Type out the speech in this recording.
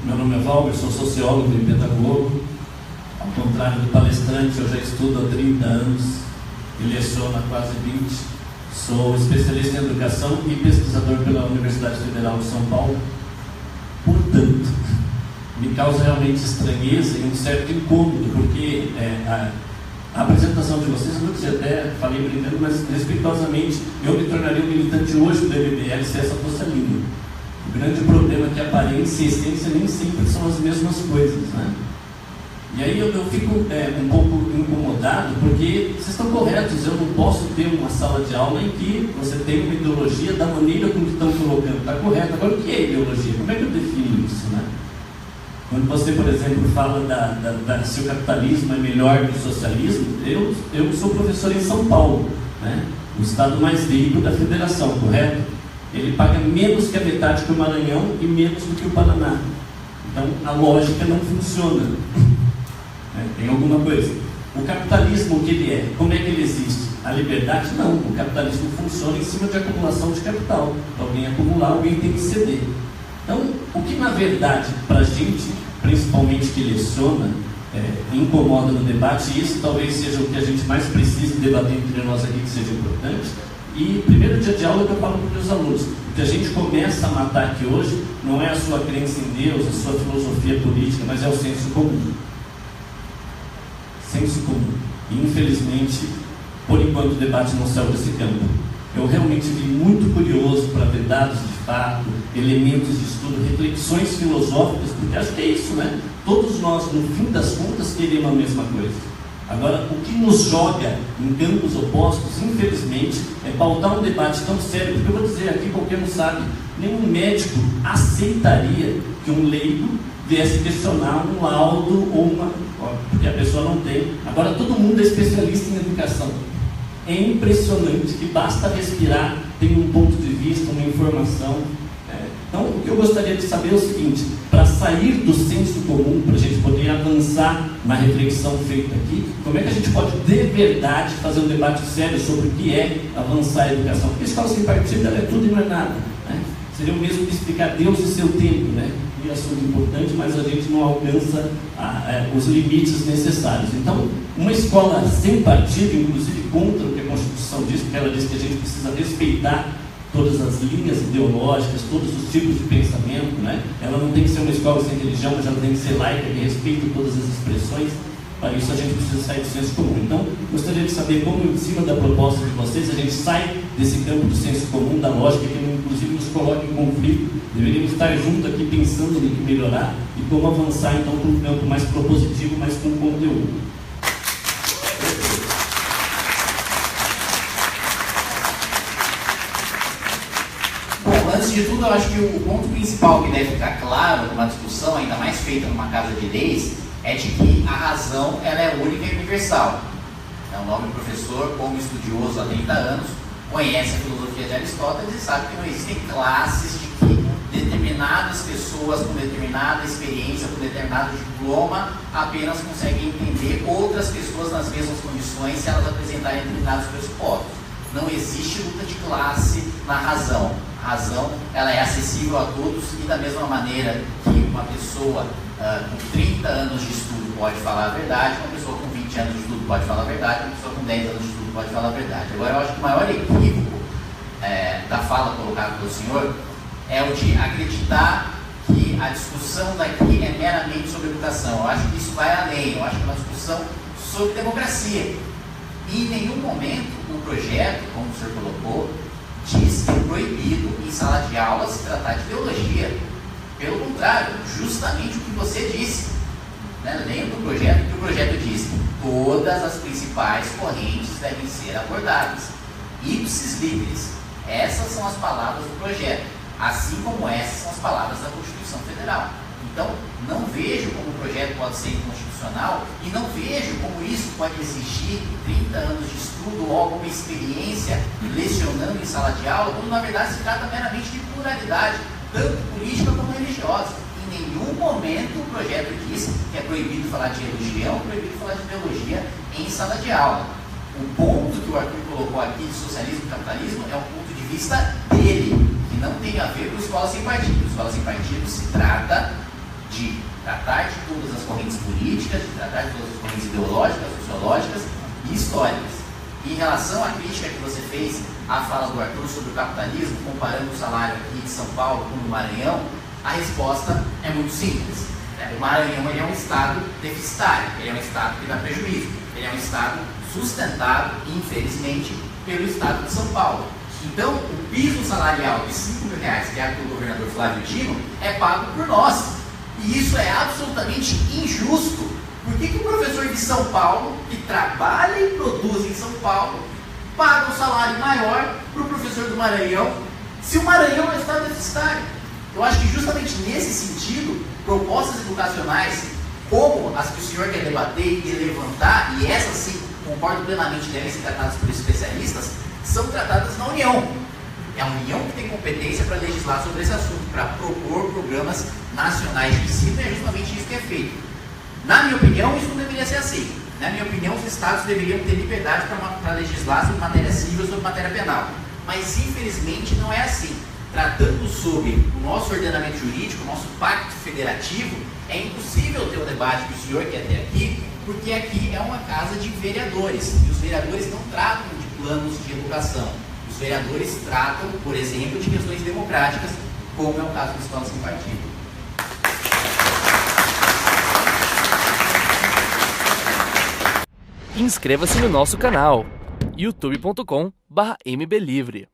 Meu nome é Valber, sou sociólogo e pedagogo. Ao contrário do palestrante, eu já estudo há 30 anos e leciono há quase 20. Sou especialista em educação e pesquisador pela Universidade Federal de São Paulo. Portanto, me causa realmente estranheza e um certo incômodo, porque a apresentação de vocês, eu até falei brincando, mas respeitosamente, eu me tornaria um militante hoje do MBL se essa fosse a linha. O grande problema é que aparência e essência nem sempre são as mesmas coisas, né? E aí eu fico um pouco incomodado, porque vocês estão corretos, eu não posso ter uma sala de aula em que você tem uma ideologia da maneira como estão colocando, está correto. Agora, o que é ideologia? Como é que eu defino isso, né? Quando você, por exemplo, fala se o capitalismo é melhor que o socialismo, eu sou professor em São Paulo, né? O estado mais rico da federação, correto? Ele paga menos que a metade que o Maranhão e menos do que o Paraná. Então, a lógica não funciona. Tem alguma coisa. O capitalismo, o que ele é? Como é que ele existe? A liberdade? Não. O capitalismo funciona em cima de acumulação de capital. Para alguém acumular, alguém tem que ceder. Então, o que na verdade, para a gente, principalmente que leciona, incomoda no debate, e isso talvez seja o que a gente mais precisa debater entre nós aqui, que seja importante. E primeiro dia de aula que eu falo para os meus alunos, o que a gente começa a matar aqui hoje não é a sua crença em Deus, a sua filosofia política, mas é o senso comum. Senso comum. E infelizmente, por enquanto o debate não saiu desse campo. Eu realmente vim muito curioso para ver dados de fato, elementos de estudo, reflexões filosóficas, porque acho que é isso, né? Todos nós, no fim das contas, queremos a mesma coisa. Agora, o que nos joga em campos opostos, infelizmente, é pautar um debate tão sério, porque eu vou dizer aqui, qualquer um sabe, nenhum médico aceitaria que um leigo viesse questionar um laudo ou porque a pessoa não tem. Agora, todo mundo é especialista em educação. É impressionante que basta respirar, tem um ponto de vista, uma informação. Então, o que eu gostaria de saber é o seguinte: para sair do senso comum, para a gente poder avançar na reflexão feita aqui, como é que a gente pode de verdade fazer um debate sério sobre o que é avançar a educação? Porque a escola sem partido ela é tudo e não é nada, né? Seria o mesmo que explicar Deus e seu tempo, né? E assunto importante, mas a gente não alcança os limites necessários. Então, uma escola sem partido, inclusive contra o que a Constituição diz, porque ela diz que a gente precisa respeitar todas as linhas ideológicas, todos os tipos de pensamento, né? Ela não tem que ser uma escola sem religião, mas ela tem que ser laica, que respeita todas as expressões. Para isso a gente precisa sair do senso comum. Então, gostaria de saber como, em cima da proposta de vocês, a gente sai desse campo do senso comum, da lógica, que inclusive nos coloca em conflito. Deveríamos estar juntos aqui pensando no que melhorar e como avançar, então, para um campo mais propositivo, mas com conteúdo. Bom, antes de tudo, eu acho que o ponto principal que deve ficar claro numa discussão, ainda mais feita numa casa de leis, é de que a razão ela é única e universal. O nobre professor, como estudioso há 30 anos, conhece a filosofia de Aristóteles e sabe que não existem classes de que determinadas pessoas com determinada experiência, com determinado diploma, apenas conseguem entender outras pessoas nas mesmas condições se elas apresentarem determinados pressupostos. Não existe luta de classe na razão. A razão ela é acessível a todos e da mesma maneira que uma pessoa com 30 anos de estudo pode falar a verdade, uma pessoa com 20 anos de estudo pode falar a verdade, uma pessoa com 10 anos de estudo pode falar a verdade. Agora, eu acho que o maior equívoco da fala colocada pelo senhor é o de acreditar que a discussão daqui é meramente sobre educação. Eu acho que isso vai além, eu acho que é uma discussão sobre democracia. E em nenhum momento o projeto, como o senhor colocou, diz que é proibido em sala de aula se tratar de ideologia. Pelo contrário, justamente o que você disse, né? Lendo o projeto, que o projeto diz que todas as principais correntes devem ser abordadas, ipsis litteris. Essas são as palavras do projeto, assim como essas são as palavras da Constituição Federal. Então, não vejo como o projeto pode ser inconstitucional e não vejo como isso pode exigir 30 anos de estudo ou alguma experiência lecionando em sala de aula, quando na verdade se trata meramente de pluralidade, tanto política como religiosa. Em nenhum momento o projeto diz que é proibido falar de religião, proibido falar de ideologia em sala de aula. O ponto que o Arthur colocou aqui de socialismo e capitalismo é um ponto de vista dele, que não tem a ver com escola sem partido. Escola sem partido se trata de de tratar de todas as correntes políticas, de tratar de todas as correntes ideológicas, sociológicas e históricas. Em relação à crítica que você fez à fala do Arthur sobre o capitalismo, comparando o salário aqui de São Paulo com o do Maranhão, a resposta é muito simples. O Maranhão ele é um estado deficitário, ele é um estado que dá prejuízo, ele é um estado sustentado, infelizmente, pelo estado de São Paulo. Então, o piso salarial de R$5.000, que é do governador Flávio Dino, é pago por nós. E isso é absolutamente injusto. Por que o professor de São Paulo, que trabalha e produz em São Paulo, paga um salário maior para o professor do Maranhão, se o Maranhão é um estado deficitário? Eu acho que justamente nesse sentido, propostas educacionais como as que o senhor quer debater e levantar, e essas sim, concordo plenamente, devem ser tratadas por especialistas, são tratadas na União. É a União que tem competência para legislar sobre esse assunto, para propor programas nacionais de ensino, e é justamente isso que é feito. Na minha opinião, isso não deveria ser assim. Na minha opinião, os estados deveriam ter liberdade para legislar sobre matéria civil, sobre matéria penal. Mas, infelizmente, não é assim. Tratando sobre o nosso ordenamento jurídico, o nosso pacto federativo, é impossível ter o debate que o senhor quer ter aqui, porque aqui é uma casa de vereadores, e os vereadores não tratam de planos de educação. Os vereadores tratam, por exemplo, de questões democráticas, como é o caso do Escola Sem Partido. Inscreva-se no nosso canal youtube.com/mblivre.